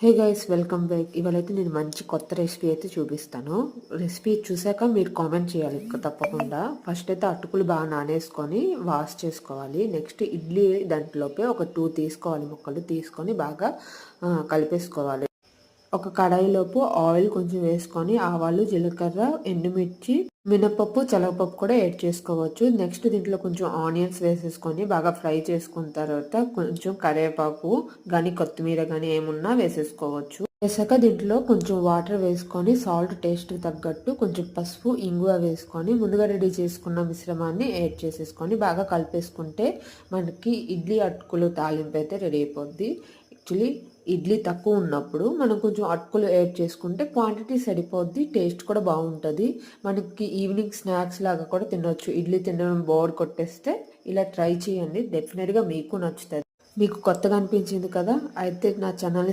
హే guys, welcome back. ఇవాళైతే నేను మంచి కొత్త రెసిపీ అయితే చూపిస్తాను. రెసిపీ చూసాక మీరు కామెంట్ చేయాలి తప్పకుండా. ఫస్ట్ అయితే అటుకులు బాగా నానేసుకొని వాష్ చేసుకోవాలి. నెక్స్ట్ ఇడ్లీ దాంట్లోపే ఒక 2 తీసుకోవాలి, ముక్కలు తీసుకొని బాగా కలిపేసుకోవాలి. ఒక కడాయిలోపు ఆయిల్ కొంచెం వేసుకొని ఆవాలు, జీలకర్ర, ఎండుమిర్చి, మినపప్పు, శనగపప్పు కూడా యాడ్ చేసుకోవచ్చు. నెక్స్ట్ దీంట్లో కొంచెం ఆనియన్స్ వేసేసుకొని బాగా ఫ్రై చేసుకున్న తర్వాత కొంచెం కరివేపాకు కానీ కొత్తిమీర కానీ ఏమున్నా వేసేసుకోవచ్చు. వేసాక దీంట్లో కొంచెం వాటర్ వేసుకొని సాల్ట్ టేస్ట్ తగ్గట్టు కొంచెం పసుపు, ఇంగువ వేసుకొని ముందుగా రెడీ చేసుకున్న మిశ్రమాన్ని యాడ్ చేసేసుకొని బాగా కలిపేసుకుంటే మనకి ఇడ్లీ అటుకులు తాలింపు అయితే రెడీ అయిపోద్ది. యాక్చువల్లీ ఇడ్లీ తక్కువ ఉన్నప్పుడు మనం కొంచెం అటుకులు యాడ్ చేసుకుంటే క్వాంటిటీ సరిపోద్ది, టేస్ట్ కూడా బాగుంటుంది. మనకి ఈవినింగ్ స్నాక్స్ లాగా కూడా తినొచ్చు. ఇడ్లీ తినడం బోర్ కొట్టేస్తే ఇలా ట్రై చేయండి, డెఫినెట్గా మీకు నచ్చుతుంది. మీకు కొత్తగా అనిపించింది కదా, అయితే నా ఛానల్ని